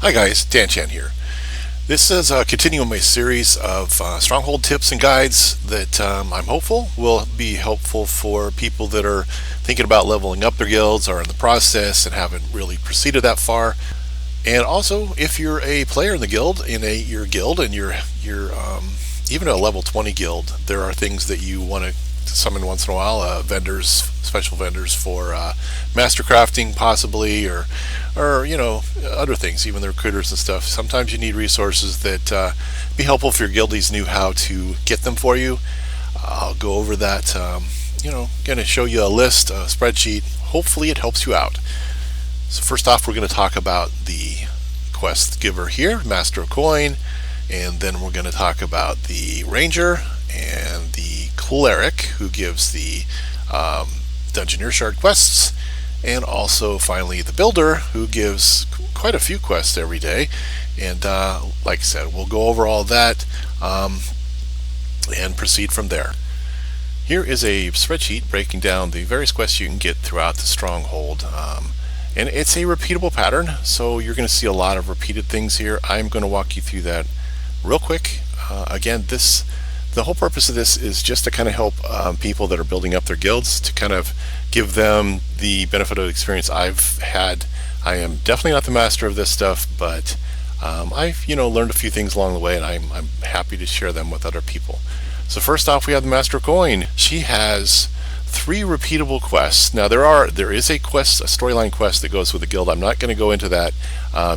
Hi guys, Dan Chan here. This is continuing my series of Stronghold tips and guides that I'm hopeful will be helpful for people that are thinking about leveling up their guilds, are in the process and haven't really proceeded that far. And also, if you're a player in the guild, your guild, and you're even a level 20 guild, there are things that you want to summon once in a while. Vendors, special vendors for master crafting, possibly, or other things, even the recruiters and stuff. Sometimes you need resources that be helpful if your guildies knew how to get them for you. I'll go over that. Going to show you a list, a spreadsheet. Hopefully, it helps you out. So first off, we're going to talk about the quest giver here, Master of Coin, and then we're going to talk about the Ranger and the Cleric, who gives the Dungeoneer Shard quests, and also finally the Builder, who gives quite a few quests every day. And like I said, we'll go over all that and proceed from there. Here is a spreadsheet breaking down the various quests you can get throughout the Stronghold. And it's a repeatable pattern, so you're going to see a lot of repeated things here. I'm going to walk you through that real quick. Again, the whole purpose of this is just to kind of help people that are building up their guilds, to kind of give them the benefit of the experience I've had. I am definitely not the master of this stuff, but I've learned a few things along the way, and I'm happy to share them with other people. So first off, we have the Master of Coin. She has 3 repeatable quests. Now there is a storyline quest that goes with the guild. I'm not going to go into that.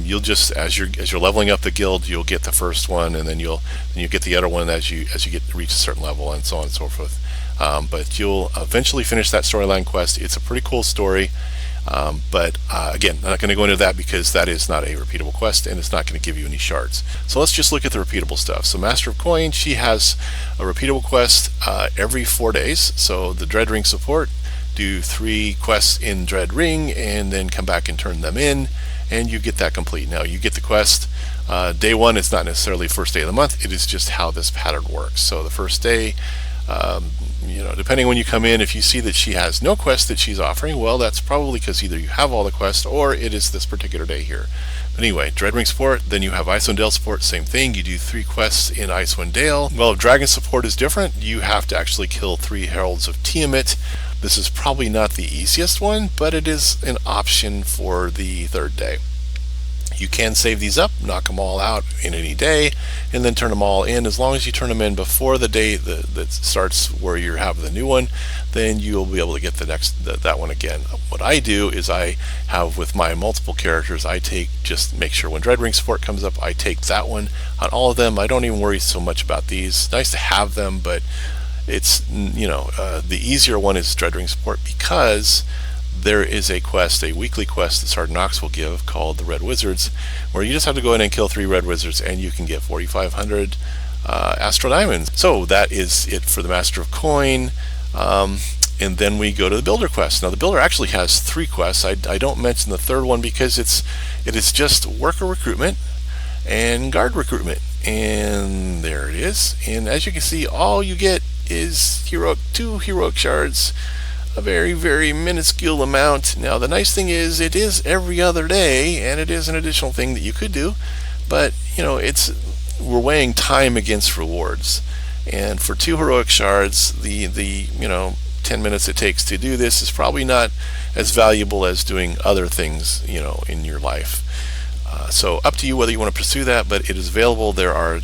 You'll just as you're leveling up the guild, you'll get the first one, and then you get the other one as you reach a certain level, and so on and so forth. But you'll eventually finish that storyline quest. It's a pretty cool story. But again, I'm not going to go into that because that is not a repeatable quest and it's not going to give you any shards. So let's just look at the repeatable stuff. So Master of Coin, she has a repeatable quest every 4 days. So the Dread Ring support, do 3 quests in Dread Ring and then come back and turn them in, and you get that complete. Now you get the quest. Day 1 is not necessarily first day of the month. It is just how this pattern works. So the first day, depending when you come in, if you see that she has no quest that she's offering, well, that's probably because either you have all the quests or it is this particular day here. But anyway, Dreadring support, then you have Icewind Dale support, same thing. You do 3 quests in Icewind Dale. Well, if Dragon support is different, you have to actually kill 3 Heralds of Tiamat. This is probably not the easiest one, but it is an option for the 3rd day. You can save these up, knock them all out in any day, and then turn them all in. As long as you turn them in before the day that starts where you have the new one, then you'll be able to get that one again. What I do is I have, with my multiple characters, I just make sure when Dread Ring support comes up, I take that one on all of them. I don't even worry so much about these. Nice to have them, but it's the easier one is Dread Ring support, because there is a weekly quest that Sergeant Knox will give called the Red Wizards, where you just have to go in and kill 3 Red Wizards and you can get 4,500 Astral Diamonds. So that is it for the Master of Coin. And then we go to the Builder quest. Now the Builder actually has 3 quests. I don't mention the 3rd one because it is just Worker Recruitment and Guard Recruitment. And there it is. And as you can see, all you get is 2 heroic shards, a very, very minuscule amount. Now the nice thing is it is every other day, and it is an additional thing that you could do, but we're weighing time against rewards, and for 2 heroic shards, the 10 minutes it takes to do this is probably not as valuable as doing other things in your life. So up to you whether you want to pursue that, but it is available. There are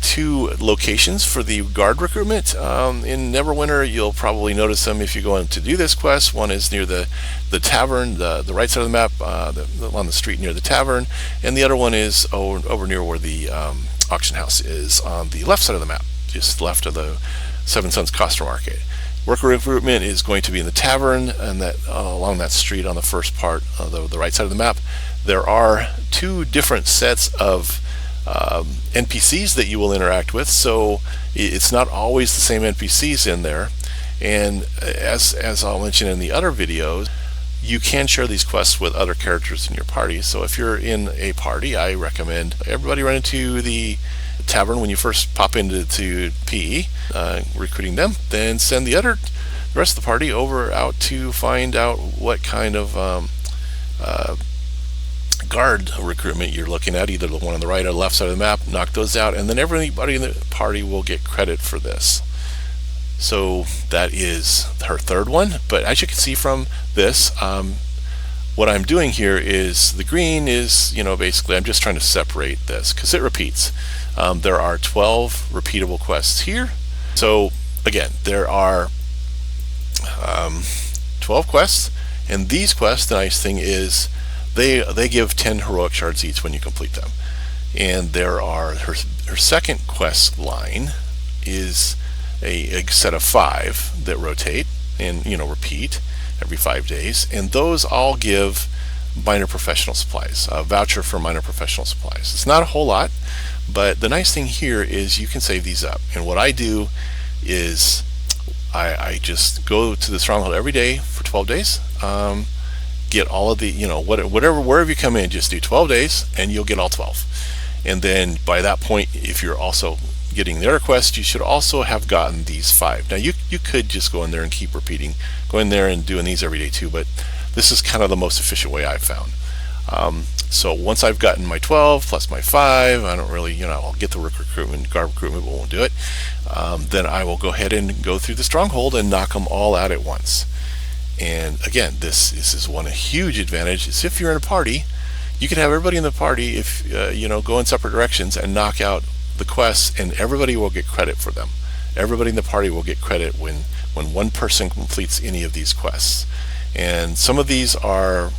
2 locations for the guard recruitment. In Neverwinter, you'll probably notice them if you go in to do this quest. One is near the tavern, the right side of the map, on the street near the tavern, and the other one is over near where the auction house is, on the left side of the map, just left of the Seven Sons Coster Market. Worker recruitment is going to be in the tavern, and that along that street on the first part of the right side of the map. There are 2 different sets of NPCs that you will interact with, so it's not always the same NPCs in there. And as I'll mention in the other videos, you can share these quests with other characters in your party. So if you're in a party, I recommend everybody run into the tavern when you first pop into PE, recruiting them, then send the rest of the party out to find out what kind of guard recruitment you're looking at, either the one on the right or left side of the map, knock those out, and then everybody in the party will get credit for this. So that is her third one. But as you can see from this, what I'm doing here is the green is, basically I'm just trying to separate this because it repeats. There are 12 repeatable quests here. So again, there are 12 quests, and these quests, the nice thing is they give 10 heroic shards each when you complete them. And there are her second quest line is a set of 5 that rotate and repeat every 5 days, and those all give minor professional supplies, a voucher for minor professional supplies. It's not a whole lot, but the nice thing here is you can save these up. And what I do is I just go to the stronghold every day for 12 days, get all of the, wherever you come in, just do 12 days and you'll get all 12. And then by that point, if you're also getting their request, you should also have gotten these 5. Now you could just go in there and keep repeating, go in there and doing these every day too, but this is kind of the most efficient way I've found. So once I've gotten my 12 plus my 5, I don't really, I'll get the recruitment, guard recruitment, but won't do it. Then I will go ahead and go through the stronghold and knock them all out at once. And again, this is one huge advantage is if you're in a party, you can have everybody in the party if go in separate directions and knock out the quests, and everybody will get credit for them. Everybody in the party will get credit when one person completes any of these quests. And some of these are,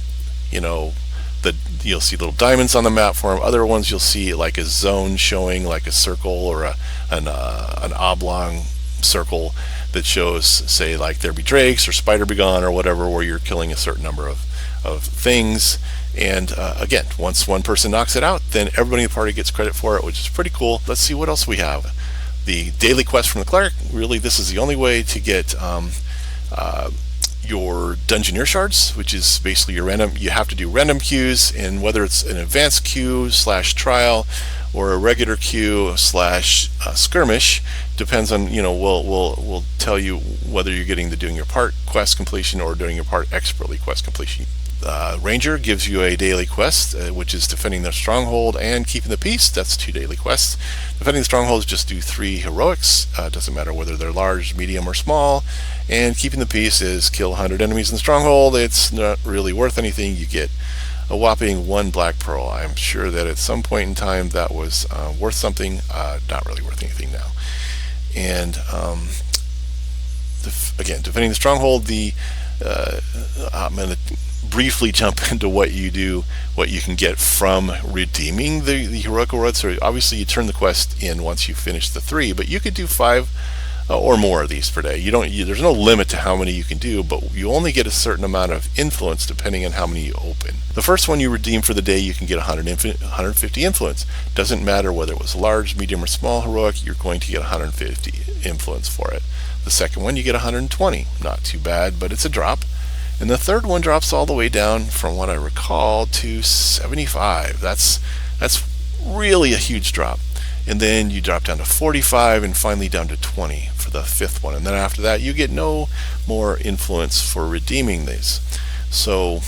you'll see little diamonds on the map for them. Other ones you'll see like a zone showing like a circle or an oblong circle that shows, say, like there be drakes or spider begone or whatever, where you're killing a certain number of things. And again, once one person knocks it out, then everybody in the party gets credit for it, which is pretty cool. Let's see what else we have. The daily quest from the cleric. Really, this is the only way to get your Dungeoneer shards, which is basically your random. You have to do random queues, and whether it's an advanced queue / trial or a regular queue / skirmish, depends on, we'll tell you whether you're getting the doing your part quest completion or doing your part expertly quest completion. Ranger gives you a daily quest, which is defending the stronghold and keeping the peace. That's 2 daily quests. Defending the stronghold, just do 3 heroics. Doesn't matter whether they're large, medium, or small. And keeping the peace is kill 100 enemies in the stronghold. It's not really worth anything. You get a whopping 1 black pearl. I'm sure that at some point in time that was worth something. Not really worth anything now. And again, defending the stronghold, I'm going to briefly jump into what you do, what you can get from redeeming the heroic rewards. So obviously you turn the quest in once you finish the 3, but you could do 5 or more of these per day. There's no limit to how many you can do, but you only get a certain amount of influence depending on how many you open. The first one you redeem for the day, you can get 150 influence. Doesn't matter whether it was large, medium, or small heroic, you're going to get 150 influence for it. The second one you get 120. Not too bad, but it's a drop. And the third one drops all the way down, from what I recall, to 75. That's really a huge drop. And then you drop down to 45 and finally down to 20 for the 5th one. And then after that, you get no more influence for redeeming these. So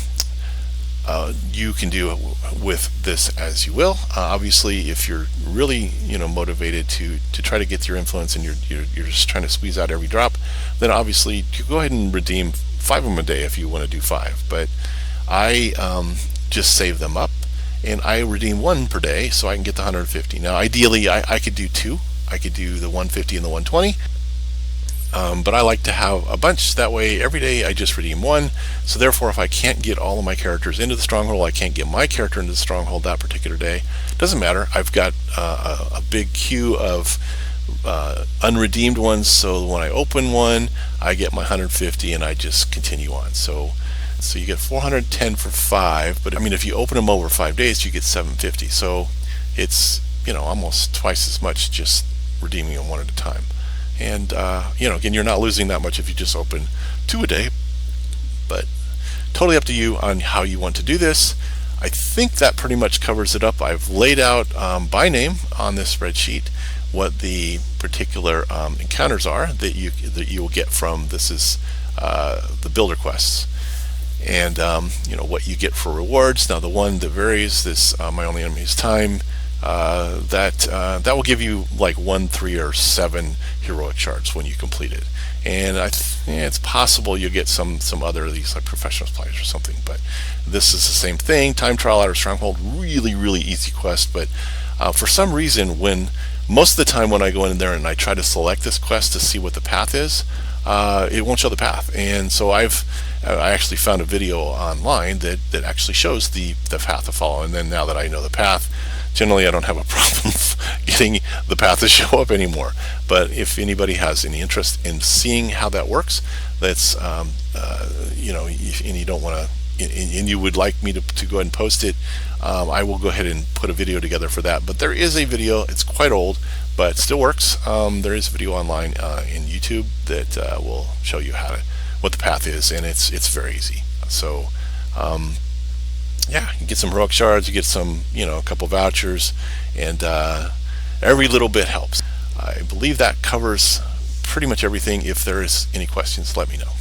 you can do with this as you will. Obviously, if you're really motivated to try to get your influence and you're just trying to squeeze out every drop, then obviously you go ahead and redeem 5 of them a day if you want to do 5. But I just save them up and I redeem 1 per day so I can get the 150. Now ideally I could do 2. I could do the 150 and the 120. But I like to have a bunch, that way every day I just redeem 1. So therefore, if I can't get all of my characters into the stronghold, I can't get my character into the stronghold that particular day, doesn't matter. I've got a big queue of unredeemed ones, so when I open one I get my 150 and I just continue on. So you get 410 for 5, but I mean if you open them over 5 days you get 750, so it's almost twice as much just redeeming them one at a time. And again, you're not losing that much if you just open 2 a day, but totally up to you on how you want to do this. I think that pretty much covers it up. I've laid out by name on this spreadsheet what the particular encounters are that you will get from this is the builder quests. and what you get for rewards. Now the one that varies, this my only enemy is time. That will give you like 1, 3, or 7 heroic shards when you complete it, and it's possible you'll get some other of these like professional supplies or something. But this is the same thing. Time trial Outer Stronghold, really easy quest, but for some reason, when most of the time when I go in there and I try to select this quest to see what the path is, it won't show the path. And so I actually found a video online that actually shows the path to follow. And then now that I know the path, generally I don't have a problem getting the path to show up anymore. But if anybody has any interest in seeing how that works, that's and you don't want to, and you would like me to go ahead and post it, I will go ahead and put a video together for that. But there is a video, it's quite old, but it still works. There is a video online in YouTube that will show you what the path is, and it's very easy. So yeah, you get some heroic shards, you get some, a couple vouchers, and every little bit helps. I believe that covers pretty much everything. If there is any questions, let me know.